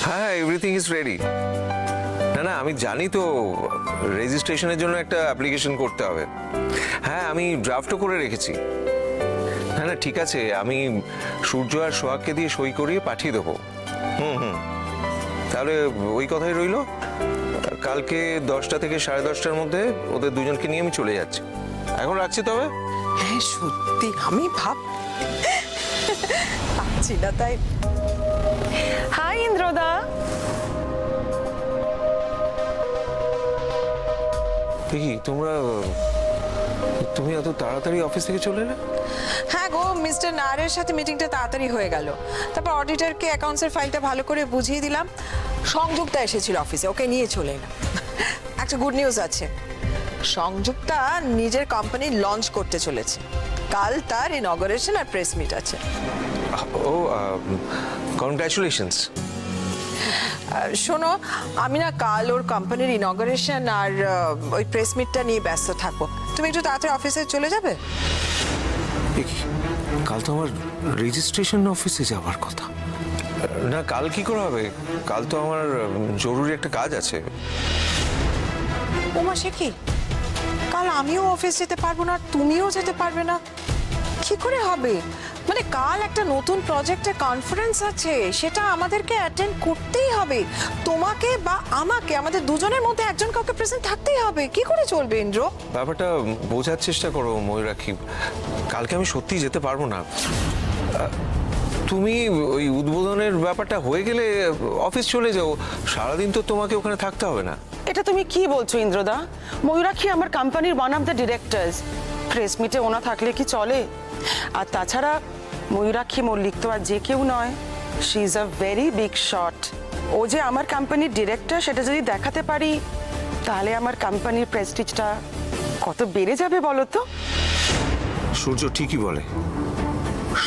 হ্যাঁ, everything is ready. না না, আমি জানি তো রেজিস্ট্রেশনের জন্য একটা অ্যাপ্লিকেশন করতে হবে। হ্যাঁ, আমি ড্রাফটও করে রেখেছি। না না, ঠিক আছে, আমি সূর্য আর সোহাগকে দিয়ে সই করিয়ে পাঠিয়ে দেবো। তাহলে ওই কথাই রইলো। কালকে 10টা থেকে 10:30টার মধ্যে ওদের দুজনকে নিয়ে আমি চলে যাচ্ছি। এখন রাখছি তবে। হ্যাঁ সত্যি আমি ভাবছি না তাই। হাই ইন্দ্রদা। দেখি তুমি এত তাড়াতাড়ি অফিস থেকে চলে এলে? হ্যাঁ গো, মিস্টার নায়ারের সাথে মিটিংটা তাড়াতাড়ি হয়ে গেল। তারপর অডিটরকে অ্যাকাউন্টসের ফাইলটা ভালো করে বুঝিয়ে দিলাম। সংযুক্তা এসেছিল অফিসে, ওকে নিয়ে চলে এলাম। একটা গুড নিউজ আছে, সংযুক্তা নিজের কোম্পানি লঞ্চ করতে চলেছে। কাল তার ইনঅগারেশন আর প্রেস মিট আছে। ও, কনগ্রাচুলেশনস। শোনো, আমি না কাল ওর কোম্পানির ইনঅগারেশন আর ওই প্রেস মিটটা নিয়ে ব্যস্ত থাকবো। তুমি একটু তাড়াতাড়ি অফিসে চলে যাবে? কাল তো আমার রেজিস্ট্রেশন অফিসে যাওয়ার কথা। না, কাল কি করে হবে? কাল তো আমার জরুরি একটা কাজ আছে। ওমা, সে কি? কাল আমিও অফিস যেতে পারবো না, তুমিও যেতে পারবে না, কি করে হবে? মানে কাল একটা নতুন প্রজেক্টের কনফারেন্স আছে, সেটা আমাদেরকে অ্যাটেন্ড করতেই হবে। তোমাকে বা আমাকে, আমাদের দুজনের মধ্যে একজন কাউকে প্রেজেন্ট থাকতেই হবে। কি করে চলবে ইন্দ্র? ব্যাপারটা বোঝার চেষ্টা করো ময়ূরাক্ষী। কালকে আমি সত্যিই যেতে পারবো না। তুমি ওই উদ্বোধনের ব্যাপারটা হয়ে গেলে অফিস চলে যাও। সারাদিন তো তোমাকে ওখানে থাকতে হবে না। এটা তুমি কি বলছো ইন্দ্রদা? ময়ূরাক্ষী আমার কোম্পানির one of the directors. Press মিটে ওনা থাকলে কি চলে? আর তাছাড়া ময়ূরাক্ষী মল্লিক তো আর যে কেউ নয়, she is a very big shot. ও যে আমার কোম্পানির ডিরেক্টর সেটা যদি দেখাতে পারি, তাহলে আমার কোম্পানির প্রেস্টিজটা কত বেড়ে যাবে বলো তো। সূর্য ঠিকই বলে,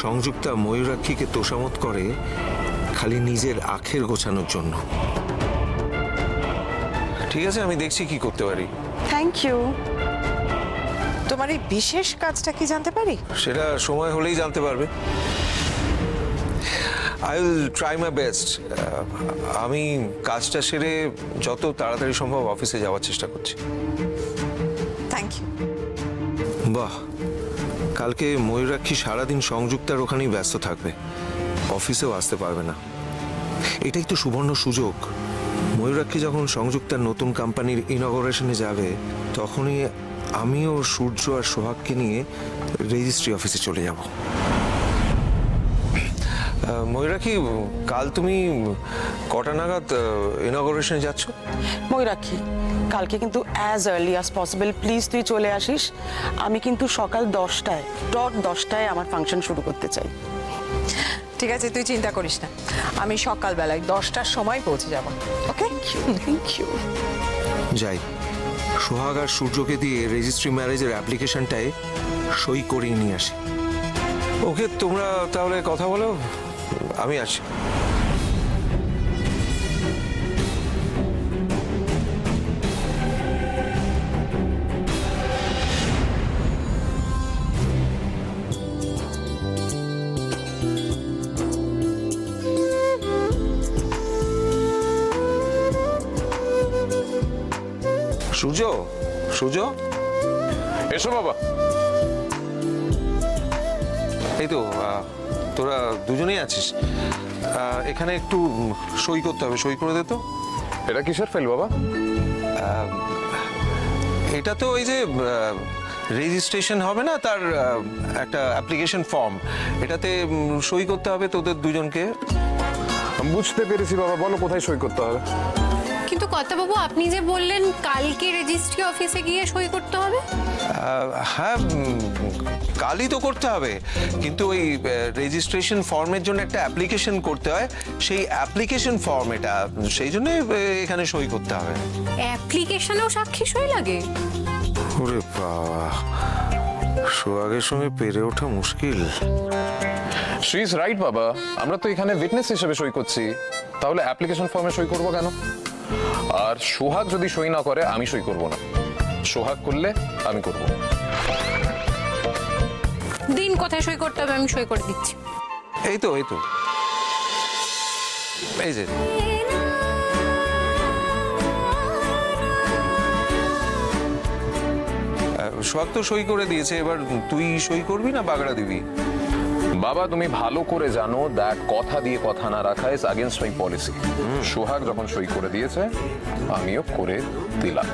সংযুক্তা ময়ূরাক্ষীকে তোষামত করে খালি নিজের আখের গোছানোর জন্য। ঠিক আছে, আমি দেখছি কি করতে পারি। Thank you. তোমার এই বিশেষ কাজটা কি জানতে পারি? সেটা সময় হলেই জানতে পারবে। I will try my best. আমি কাজটা সেরে যত তাড়াতাড়ি সম্ভব অফিসে যাওয়ার চেষ্টা করছি। Thank you. বাহ, কালকে ময়ূরাক্ষী সারাদিন সংযুক্তার ওখানেই ব্যস্ত থাকবে, অফিসেও আসতে পারবে না। এটাই তো সুবর্ণ সুযোগ। ময়ূরাক্ষী যখন সংযুক্তার নতুন কোম্পানির ইনঅগারেশনে যাবে, তখনই আমিও সূর্য আর সোহাগকে নিয়ে রেজিস্ট্রি অফিসে চলে যাব। ময়ূরাক্ষী, কাল তুমি কটা নাগাদ ইনঅগারেশনে যাচ্ছ? ময়ূরাক্ষী, কালকে কিন্তু as early as possible please তুই চলে আসিস। আমি কিন্তু সকাল 10টায় আমার ফাংশন শুরু করতে চাই। ঠিক আছে, তুই চিন্তা করিস না, আমি সকালবেলায় 10টার সময় পৌঁছে যাব। ওকে, থ্যাংক ইউ। যাই, সোহাগ আর সূর্যকে দিয়ে রেজিস্ট্রি ম্যারেজের অ্যাপ্লিকেশনটায় সই করিয়ে নিয়ে আসি। ওকে, তোমরা তাহলে কথা বলো, আমি আসি। সূর্য, সূর্য, এসো বাবা। এই তো তোরা দুজনেই আছিস। এখানে একটু সই করতে হবে, সই করে দে তো। এটা কিসের ফাইল বাবা? এটা তো ওই যে রেজিস্ট্রেশন হবে না, তার একটা অ্যাপ্লিকেশন ফর্ম। এটাতে সই করতে হবে তোদের দুজনকে। বুঝতে পেরেছি বাবা, বলো কোথায় সই করতে হবে। কিন্তু কর্তাবাবু, আপনি যে বললেন কালকে রেজিস্ট্রি অফিসে গিয়ে সই করতে হবে। হ্যাঁ, কালই তো করতে হবে, কিন্তু ওই রেজিস্ট্রেশন ফর্মের জন্য একটা অ্যাপ্লিকেশন করতে হয়, সেই অ্যাপ্লিকেশন ফর্ম এটা, সেই জন্য এখানে সই করতে হবে। অ্যাপ্লিকেশনেও সাক্ষী সই লাগে? ওরে বাবা, সোহাগের সঙ্গে পেরে ওঠা মুশকিল। শি ইজ রাইট বাবা, আমরা তো এখানে উইটনেস হিসেবে সই করছি, তাহলে অ্যাপ্লিকেশন ফর্মে সই করবো কেন? আর সোহাগ যদি সই না করে আমি সই করব না, সোহাগ করলে আমি করব। দিন কোথায় সই করতে হবে, আমি সই করে দিচ্ছি। এই তো এই যে সোহাগ তো সই করে দিয়েছে, এবার তুই সই করবি না বাগড়া দিবি? বাবা তুমি ভালো করে জানো দ্যাট কথা দিয়ে কথা না রাখা is against my policy. Sohag যখন সই করে দিয়েছে আমিও করে দিলাম।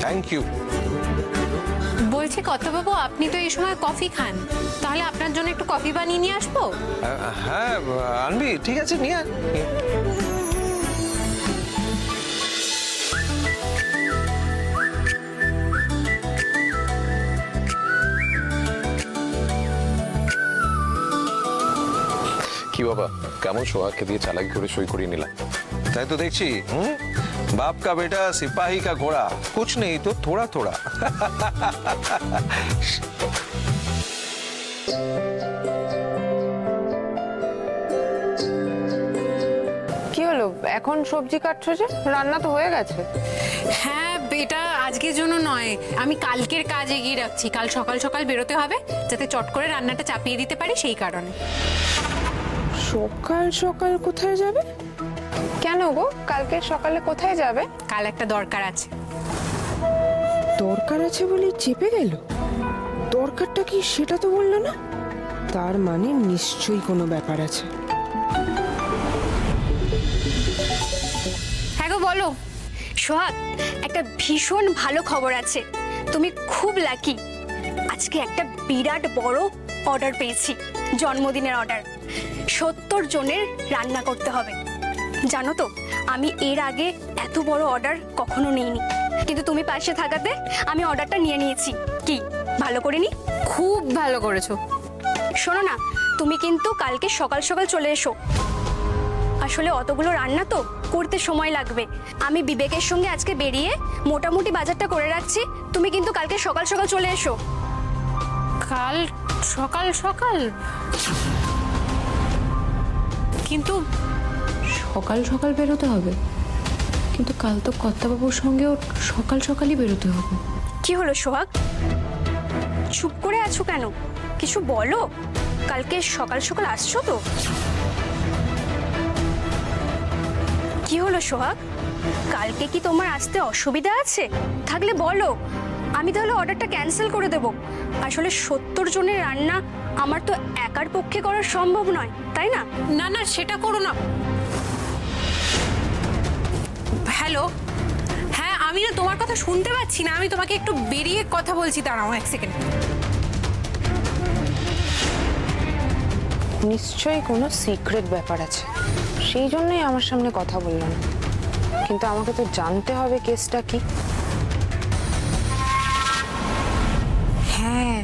Thank you. বলছি কর্তাবাবু, আপনি তো এই সময় কফি খান, তাহলে আপনার জন্য একটু কফি বানিয়ে নিয়ে আসবো? হ্যাঁ আনবি, ঠিক আছে নিয়ে আন। কি বাবা, কেমন সোহাগকে দিয়ে চালাকি করে সই করিয়ে নিলাম? তাই তো দেখছি। बाप का बेटा सिपाही का घोड़ा, कुछ नहीं तो थोड़ा थोड़ा। কি হলো এখন সবজি কাটছো যে? রান্না তো হয়ে গেছে। হ্যাঁ, এটা আজকের জন্য নয়, আমি কালকের কাজ এগিয়ে রাখছি। কাল সকাল সকাল বেরোতে হবে, যাতে চট করে রান্নাটা চাপিয়ে দিতে পারি, সেই কারণে। সকাল সকাল কোথায় যাবে? কেন গো, কালকে সকালে কোথায় যাবে? কাল একটা দরকার আছে। দরকার আছে বলে চেপে গেল। দরকারটা কি সেটা তো বললো না। তার মানে নিশ্চয়ই কোনো ব্যাপার আছে। হ্যাঁ গো বলো। সোহাগ, একটা ভীষণ ভালো খবর আছে, তুমি খুব লাকি। আজকে একটা বিরাট বড় অর্ডার পেয়েছি, জন্মদিনের অর্ডার। 70 জনের রান্না করতে হবে। জানো তো, আমি এর আগে এত বড় অর্ডার কখনো নিইনি, কিন্তু তুমি পাশে থাকাতে আমি অর্ডারটা নিয়ে নিয়েছি। কি ভালো করিনি? খুব ভালো করেছো। শোনো না, তুমি কিন্তু কালকে সকাল সকাল চলে এসো। আসলে অতগুলো রান্না তো করতে সময় লাগবে। আমি বিবেকের সঙ্গে আজকে বেরিয়ে মোটামুটি বাজারটা করে রাখছি, তুমি কিন্তু কালকে সকাল সকাল চলে এসো। কাল সকাল সকাল? কিন্তু সকাল সকাল বেরোতে হবে, কিন্তু কাল তো কর্তাবাবুর সঙ্গেও সকাল সকালই বেরোতে হবে। কি হলো সোহাগ, চুপ করে আছো কেন? কিছু বলো। কালকে সকাল সকাল আসছো তো? কি হলো সোহাগ, কালকে কি তোমার আসতে অসুবিধা আছে? থাকলে বলো, আমি তাহলে অর্ডারটা ক্যান্সেল করে দেব। আসলে 70 জনের রান্না আমার তো একার পক্ষে করা সম্ভব নয়, তাই না? না না, সেটা করো না। হ্যালো, হ্যাঁ আমি না তোমার কথা শুনতে পাচ্ছি না, আমি তোমাকে একটু বেরিয়ে কথা বলছি, দাঁড়াও 1 সেকেন্ড। নিশ্চয়ই কোনো সিক্রেট ব্যাপার আছে, সেই জন্যই আমার সামনে কথা বললো না। কিন্তু আমাকে তো জানতে হবে কেসটা কি। হ্যাঁ,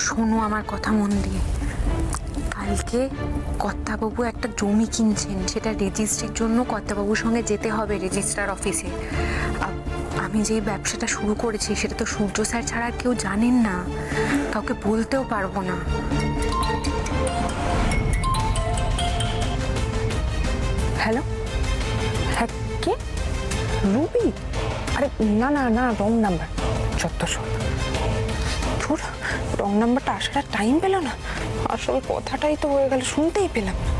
শোনো আমার কথা মন দিয়ে। কালকে কর্তাবাবু একটা জমি কিনছেন, সেটা রেজিস্ট্রির জন্য কর্তাবাবুর সঙ্গে যেতে হবে রেজিস্ট্রার অফিসে। আমি যে ব্যবসাটা শুরু করেছি সেটা তো সূর্য স্যার ছাড়া কেউ জানেন না, কাউকে বলতেও পারবো না। হ্যালো, হ্যাঁ কে? রুবি? আরে না না না, রং নাম্বার। যত সব ধুর, রং নাম্বারটা আসার আর টাইম পেল না। আসল কথাটাই তো হয়ে গেল, শুনতেই পেলাম না।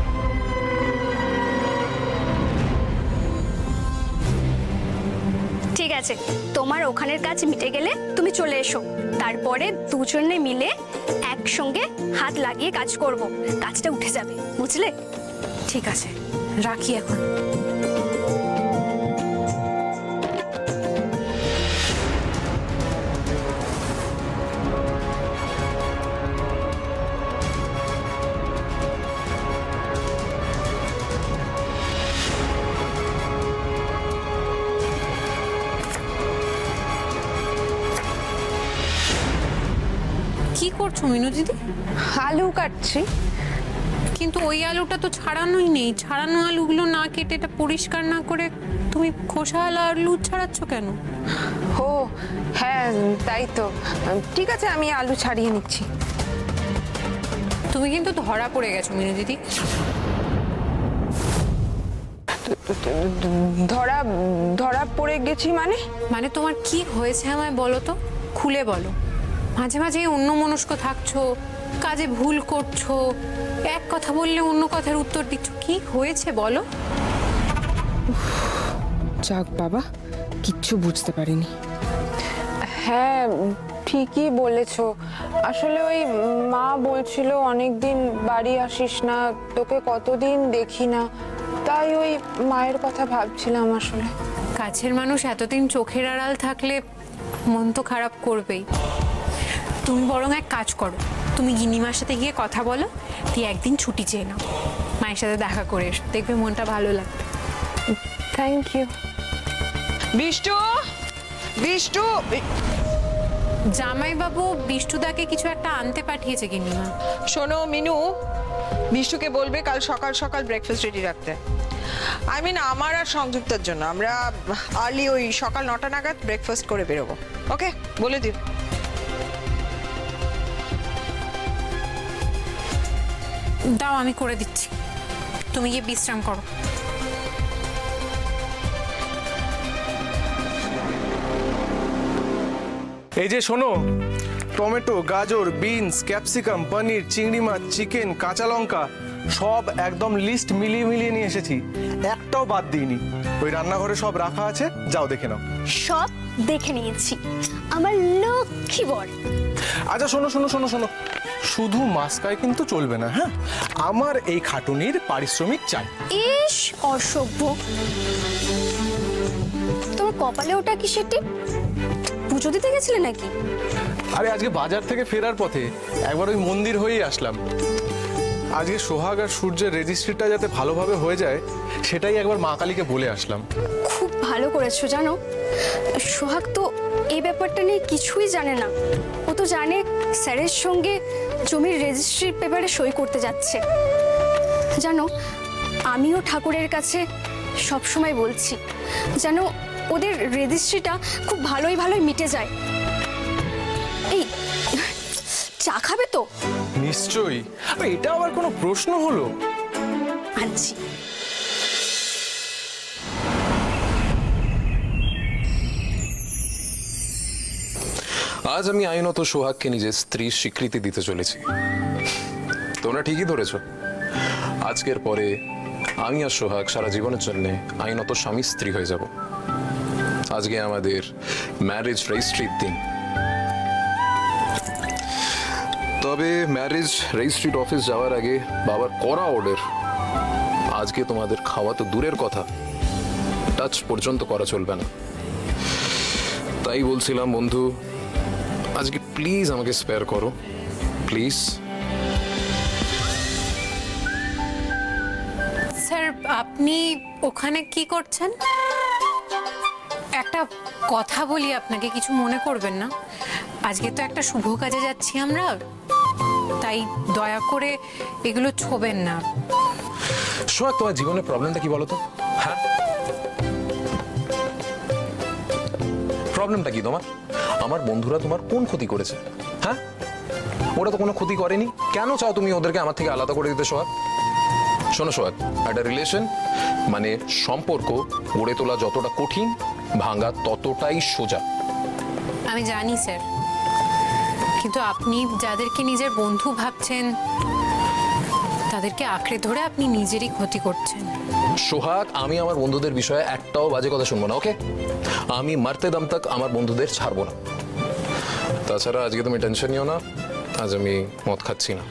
ঠিক আছে, তোমার ওখানের কাজ মিটে গেলে তুমি চলে এসো। তারপরে দুজনে মিলে একসঙ্গে হাত লাগিয়ে কাজ করব, কাজটা উঠে যাবে, বুঝলে? ঠিক আছে, রাখি এখন। কি করছো মিনু দিদি? আলু কাটছি। কিন্তু ওই আলুটা তো ছাড়ানোই নেই। ছাড়ানো আলুগুলো না কেটে, এটা পরিষ্কার না করে তুমি খোসাওয়ালা আলু ছাড়াচ্ছ কেন? ও হ্যাঁ, তাই তো। ঠিক আছে, আমি আলু ছাড়িয়ে নিচ্ছি। তুমি কিন্তু ধরা পড়ে গেছো মিনু দিদি। ধরা ধরা পড়ে গেছি মানে? মানে তোমার কি হয়েছে আমায় বলো তো, খুলে বলো। মাঝে মাঝে অন্যমনস্ক থাকছো, কাজে ভুল করছো, এক কথা বললে অন্য কথার উত্তর দিচ্ছ, কি হয়েছে বলো? যাক বাবা, কিচ্ছু বুঝতে পারিনি। হ্যাঁ ঠিকই বলেছো। আসলে ওই মা বলছিল অনেকদিন বাড়ি আসিস না, তোকে কতদিন দেখি না, তাই ওই মায়ের কথা ভাবছিলাম আসলে। কাছের মানুষ এতদিন চোখের আড়াল থাকলে মন তো খারাপ করবেই। তুমি বরং এক কাজ করো, তুমি গিন্নিমার সাথে গিয়ে কথা বলো, তুই একদিন ছুটি চেয়ে নাও, মায়ের সাথে দেখা করে এসো, দেখবে মনটা ভালো লাগবে। Thank you. বিষ্টু, বিষ্টু, জামাইবাবু বিষ্টুদাকে কিছু একটা আনতে পাঠিয়েছে গিন্নিমা। শোনো মিনু, বিষ্টুকে বলবে কাল সকাল সকাল ব্রেকফাস্ট রেডি রাখতে। আই মিন আমার আর সংযুক্তার জন্য আমরা আর্লি ওই সকাল 9টা নাগাদ ব্রেকফাস্ট করে বেরোবো। ওকে, বলে দিও। দাও আমি করে দিচ্ছি, তুমি গিয়ে বিশ্রাম করো। এই যে শোনো, টমেটো, গাজর, বিনস, ক্যাপসিকাম, পনির, চিংড়ি মাছ, চিকেন, কাঁচা লঙ্কা সব একদম লিস্ট মিলিয়ে মিলিয়ে নিয়ে এসেছি, একটাও বাদ দিইনি। ওই রান্নাঘরে সব রাখা আছে, যাও দেখে নাও। সব দেখে নিয়েছি, আমার লক্ষ্মী বর। আচ্ছা শোনো শোনো শোনো শোনো, শুধু মাস্কায় কিন্তু চলবে না, হ্যাঁ? আমার এই খাটুনির পারিশ্রমিক চাই। ইস অসভ্য, তোমার কপালে ওটা কি সেটি? পুজো দিতে গেছিলে নাকি? আরে আজকে বাজার থেকে ফেরার পথে একবার ওই মন্দির হয়েই আসলাম। আজকে সোহাগ আর সূর্যের রেজিস্ট্রিটা যাতে ভালোভাবে হয়ে যায়, সেটাই একবার মা কালীকে বলে আসলাম। খুব ভালো করেছো। জানো, সোহাগ তো এই ব্যাপারটা নিয়ে কিছুই জানে না। ও তো জানে স্যারের সঙ্গে জমির রেজিস্ট্রির পেপারে সই করতে যাচ্ছে। জানো, আমিও ঠাকুরের কাছে সব সময় বলছি যেন ওদের রেজিস্ট্রিটা খুব ভালোই মিটে যায়। এই চা খাবে তো? নিশ্চয়ই, আরে এটা আবার কোনো প্রশ্ন হলো? আনছি। আজ আমি আইনত সোহাগকে নিজের স্ত্রীর স্বীকৃতি দিতে চলেছি। তোমরা ঠিকই ধরেছ, আজকের পরে আমি আর সোহাগ সারা জীবনের জন্য আইনত স্বামী স্ত্রী হয়ে যাব। আজকে আমাদের ম্যারেজ রেজিস্ট্রির দিন। তবে ম্যারেজ রেজিস্ট্রির অফিস যাওয়ার আগে বাবার করা অর্ডার, আজকে তোমাদের খাওয়া তো দূরের কথা, টাচ পর্যন্ত করা চলবে না। তাই বলছিলাম বন্ধু, আজকে প্লিজ আমাকে স্পেয়ার করো, প্লিজ। স্যার, আপনি ওখানে কি করছেন? একটা কথা বলি আপনাকে, কিছু মনে করবেন না। আজকে তো একটা শুভ কাজে যাচ্ছি আমরা, তাই দয়া করে এগুলো ছোবেন না। সোহাগ, তোমার জীবনের প্রবলেমটা কি বলো তো? হ্যাঁ, প্রবলেমটা কি তোমার? আমার বন্ধুরা তোমার কোন ক্ষতি করেছে? হ্যাঁ, ওরা তো কোনো ক্ষতি করেনি, কেন চাও তুমি ওদেরকে আমার থেকে আলাদা করে দিতে? সোহাগ শোনো, সোহাগ, একটা রিলেশন মানে সম্পর্ক গড়ে তোলা যতটা কঠিন, ভাঙা ততটাই সোজা। আমি জানি স্যার, কিন্তু আপনি যাদেরকে নিজের বন্ধু ভাবছেন তাদেরকে আঁকড়ে ধরে আপনি নিজেরই ক্ষতি করছেন। সোহাগ, আমি আমার বন্ধুদের বিষয়ে একটাও বাজে কথা শুনবো না, ওকে? আমি মারতে দম তক আমার বন্ধুদের ছাড়বো না। তাছাড়া আজকে তুমি টেনশন নিও না, আজ আমি মদ খাচ্ছি না।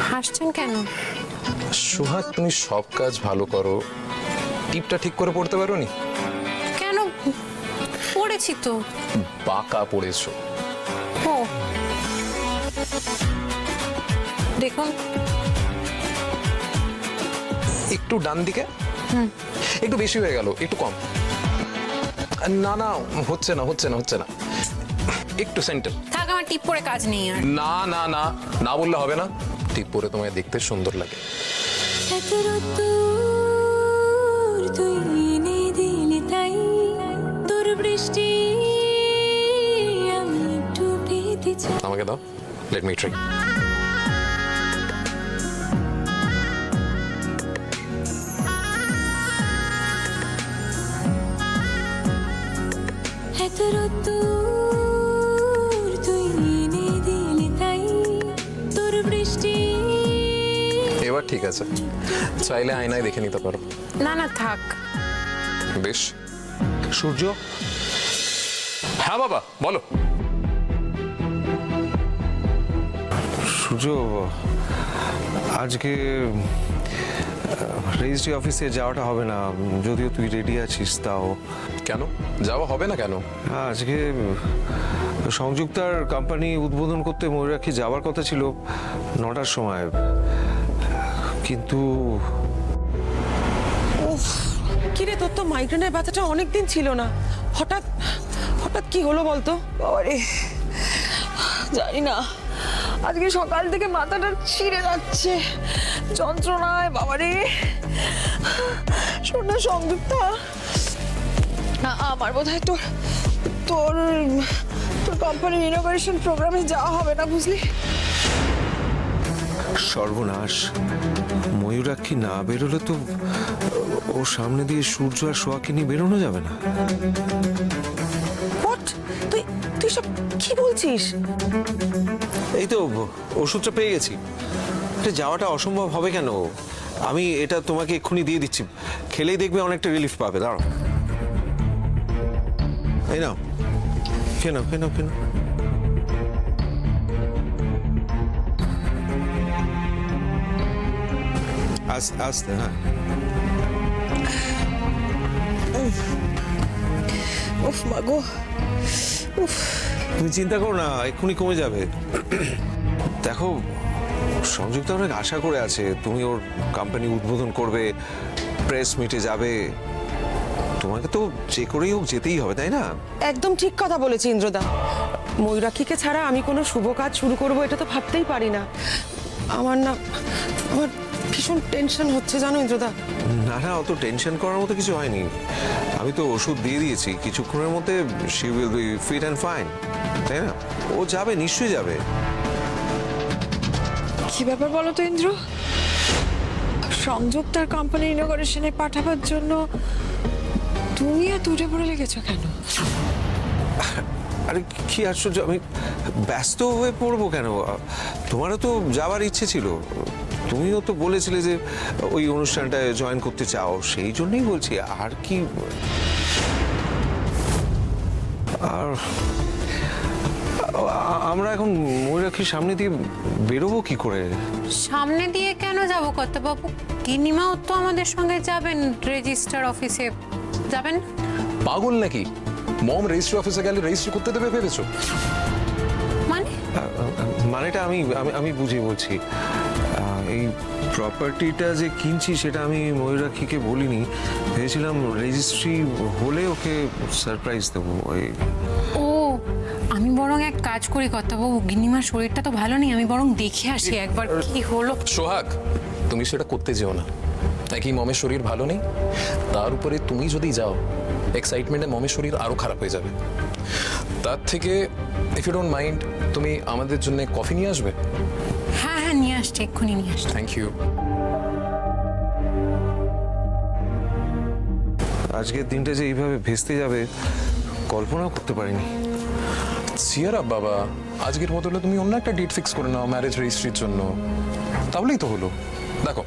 হাসছেন কেন? সোহাগ, তুমি সব কাজ ভালো করো, টিপটা ঠিক করে পড়তে পারো নি? কেন, পড়েছি তো। বাঁকা পড়েছো। ও দেখুন, একটু ডান দিকে, একটু বেশি হয়ে গেল, একটু কম। না না, হচ্ছে না হচ্ছে না হচ্ছে না, একটু সেন্টার। থাক, আমার টিপ পরে কাজ নেই আর। না না না, না বললে হবে না, টিপ পরে তোমায় দেখতে সুন্দর লাগে। আমাকে দাও, লেট মি ট্রাই। আছে, চাইলে আয়নায় দেখে নিতে পারো। না না থাক। বেশ। সূর্য, হ্যাঁ বাবা বলো। সূর্য, আজকে রেজিস্ট্রি অফিসে যাওয়াটা হবে না, যদিও তুই রেডি আছিস তাও। কেন যাওয়া হবে না কেন? আজকে সংযুক্তার কোম্পানি উদ্বোধন করতে ময়ূরাক্ষী যাওয়ার কথা ছিল 9টার সময়, কিন্তু উফ, কিরে তোর তো মাইগ্রেনের ব্যথাটা অনেকদিন ছিল না, হঠাৎ হঠাৎ কি হলো বলতো? বাবারে জানি না, আজকে সকাল থেকে মাথাটা ছিঁড়ে যাচ্ছে যন্ত্রণায়। বাবারে শোন না সংযুক্তা, আমার বোধ হয় তোর তোর তোর কোম্পানির ইনোগ্রেশন প্রোগ্রামে যাওয়া হবে না, বুঝলি? সর্বনাশ, ময়ূরাক্ষী না বেরোলে তো ওর সামনে দিয়ে সূর্য আর সোয়াকে নিয়ে বেরোনো যাবে না। হোয়াট? তুই তুই সব কি বলছিস? এই তো ওষুধটা পেয়ে গেছি, যাওয়াটা অসম্ভব হবে কেন? আমি এটা তোমাকে এক্ষুনি দিয়ে দিচ্ছি, খেলেই দেখবে অনেকটা রিলিফ পাবে। দাঁড়াও, এই নাও, খেয়ে নাও, খেয়ে নাও, খেয়ে নাও। আস্তে আস্তে, হ্যাঁ। উফ মাগো, উফ। তুমি চিন্তা করো না, এক্ষুনি কমে যাবে। দেখো, সংযুক্ত অনেক আশা করে আছে তুমি ওর কোম্পানি উদ্বোধন করবে, প্রেস মিটে যাবে, তোমাকে তো যে করেই হোক যেতেই হবে, তাই না? একদম ঠিক কথা বলেছি ইন্দ্রদা। ময়ূরাক্ষীকে ছাড়া আমি কোনো শুভ কাজ শুরু করব এটা তো ভাবতেই পারি না। আমার ভীষণ টেনশন হচ্ছে জানো ইন্দ্রদা। না না, অত টেনশন করার মতো কিছু হয়নি, আমি তো ওষুধ দিয়ে দিয়েছি, কিছুক্ষণের মধ্যে she will be fit and fine, তাই না? ও যাবে, নিশ্চয়ই যাবে। কি ব্যাপার বলো তো ইন্দ্র, সংযুক্তার কোম্পানি ইনোগ্রেশনে পাঠাবার জন্য তুমি আর তুটে পড়ে লেগেছো কেন? আরে কি আশ্চর্য, আমি ব্যস্ত হয়ে পড়বো কেন? তোমারও তো যাওয়ার ইচ্ছে ছিল, তুমিও তো বলেছিলে যে ওই অনুষ্ঠানটায় জয়েন করতে চাও, সেই জন্যই বলছি, আর কি। আর আমরা এখন ময়ূরাক্ষীর সামনে দিয়ে বেরোবো কি করে? সামনে দিয়ে কেন যাব কর্তাবাবু? গিন্নিমাও তো আমাদের সঙ্গে যাবেন, রেজিস্টার অফিসে যাবেন। পাগল নাকি? মম রেজিস্ট্রি অফিসে গেলে রেজিস্ট্রি করতে দেবে ভেবেছো? মানে মানেটা আমি আমি আমি বুঝিয়ে বলছি, এই প্রপার্টিটা যে কিনছি সেটা আমি ময়ূরাক্ষীকে বলিনি, ভেবেছিলাম রেজিস্ট্রি হলে ওকে সারপ্রাইজ দেবো। ও, আমি বরং এক কাজ করি কর্তাবাবু, গিন্নিমার শরীরটা তো ভালো নেই, আমি বরং দেখে আসি একবার কি হলো। সোহাগ, তুমি সেটা করতে যেও না, নাকি মমের শরীর ভালো নেই, তার উপরে তুমি যদি যাও এক্সাইটমেন্টে মমের শরীর আরো খারাপ হয়ে যাবে। তার থেকে ইফ ইউ ডোন্ট মাইন্ড, তুমি আমাদের জন্য কফি নিয়ে আসবে? হ্যাঁ হ্যাঁ, নিয়ে আসছি, এক্ষুনি নিয়ে আসছি। Thank you. আজকের দিনটা যে এইভাবে ভেস্তে যাবে কল্পনাও করতে পারিনি। সিয়ারা বাবা, আজকের বদলে তুমি অন্য একটা ডেট ফিক্স করে নাও ম্যারেজ রেজিস্ট্রির জন্য, তাহলেই তো হলো। দেখো,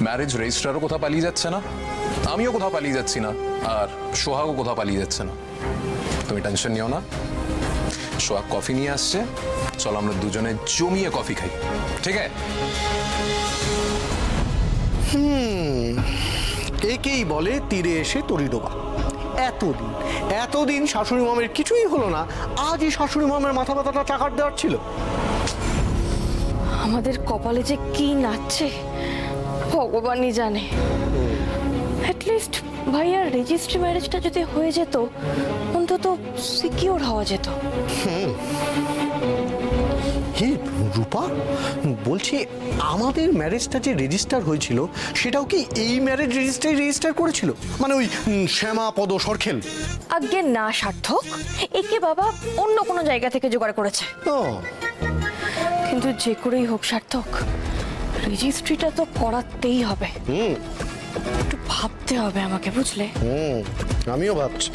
ম্যারেজ রেজিস্ট্রারও কোথাও পালিয়ে যাচ্ছে না, আমিও কোথাও পালিয়ে যাচ্ছি না, আর সোহাগও কোথাও পালিয়ে যাচ্ছে না। তুমি টেনশন নিও না, সোহাগ কফি নিয়ে আসছে, চলো আমরা দুজনে জমিয়ে কফি খাই, ঠিক আছে? একেই বলে তীরে এসে তরি ডোবা। এতদিন শাশুড়ি মামের কিছুই হলো না, আজই শাশুড়ি মামের মাথা ব্যথাটা টাকার দেওয়ার ছিল। আমাদের কপালে যে কি নাচছে ভগবানই জানে। অ্যাটলিস্ট ভাইয়ার রেজিস্ট্রি ম্যারেজটা যদি হয়ে যেত, অন্তত সিকিউর হওয়া যেত। হে রূপা, বলছি আমাদের ম্যারেজটা যে রেজিস্টার হয়েছিল সেটাও কি এই ম্যারেজ রেজিস্ট্রাই রেজিস্টার করেছিল? মানে ওই শ্যামা পদ সরখেল? আজ্ঞে না সার্থক, একে বাবা অন্য কোনো জায়গা থেকে জোগাড় করেছে। ও, কিন্তু যে করেই হোক সার্থক, রেজিস্ট্রিটা তো করাতেই হবে। একটু ভাবতে হবে আমাকে, বুঝলে? আমিও ভাবছি।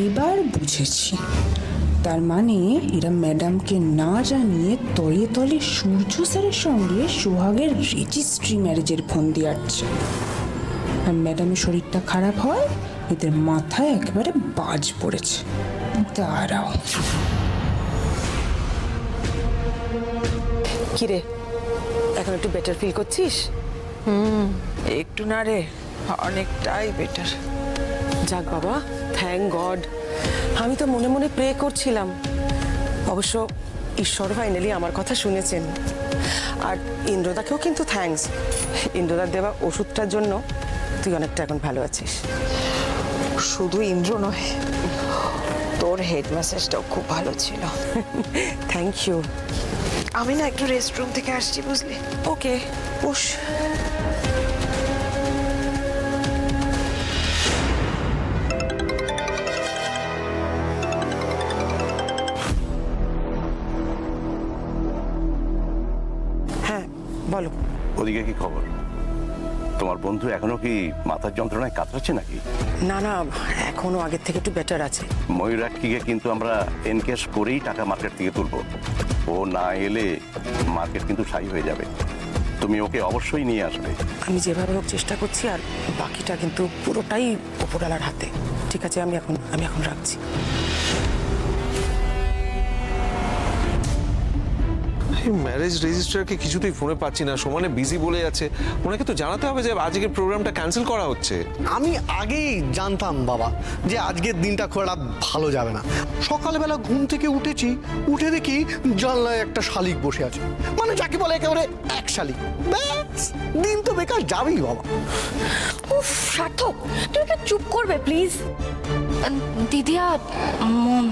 এবার বুঝেছি তার মানে এরা ম্যাডামকে না জানিয়ে তলে তলে সূর্য স্যারের সঙ্গে সোহাগের রেজিস্ট্রি ম্যারেজের ফন্দি আটছে। আর ম্যাডামের শরীরটা খারাপ হয়, এদের মাথায় একেবারে বাজ পড়েছে। দাঁড়াও। কিরে, এখন একটু বেটার ফিল করছিস? একটু না রে, অনেকটাই বেটার। যাক বাবা, থ্যাংক গড। আমি তো মনে মনে প্রে করছিলাম। অবশ্য ঈশ্বর ফাইনালি আমার কথা শুনেছেন। আর ইন্দ্রদাকেও কিন্তু থ্যাঙ্কস। ইন্দ্রদার দেওয়া ওষুধটার জন্য তুই অনেকটা এখন ভালো আছিস। শুধু ইন্দ্র নয়, তোর হেড ম্যাসেজটাও খুব ভালো ছিল। Thank you. আমি না একটু রেস্টরুম থেকে আসছি, বুঝলি? ওকে, বস। হ্যাঁ, বলো। ওদিকে কি খবর? তোমার বন্ধু এখনো কি মাথার যন্ত্রণায় কাতরাচ্ছে নাকি? না না, এখনো আগের থেকে একটু বেটার আছে। ময়ূরাক্ষীকে কিন্তু আমরা এনকেশ করেই টাকা মার্কেট থেকে তুলবো। ও না এলে মার্কেট কিন্তু সাই হয়ে যাবে। তুমি ওকে অবশ্যই নিয়ে আসবে। আমি যেভাবে হোক চেষ্টা করছি, আর বাকিটা কিন্তু পুরোটাই উপরওয়ালার হাতে। ঠিক আছে, আমি এখন রাখছি। ম্যারেজ রেজিস্ট্রারকে কিছুতেই ফোনে পাচ্ছি না, সমানে বিজি বলে যাচ্ছে। ওনাকে তো জানাতে হবে যে আজকের প্রোগ্রামটা ক্যান্সেল করা হচ্ছে। আমি আগেই জানতাম বাবা যে আজকের দিনটা খুব একটা ভালো যাবে না। সকালবেলা ঘুম থেকে উঠেছি, উঠে দেখি জানলায় একটা শালিক বসে আছে, মানে যাকে বলে একেবারে এক শালিক। ব্যাস, দিন তো বেকার যাবেই বাবা। উফ, সার্থক, তুই একটু চুপ করবে প্লিজ? দিদিয়া, মম,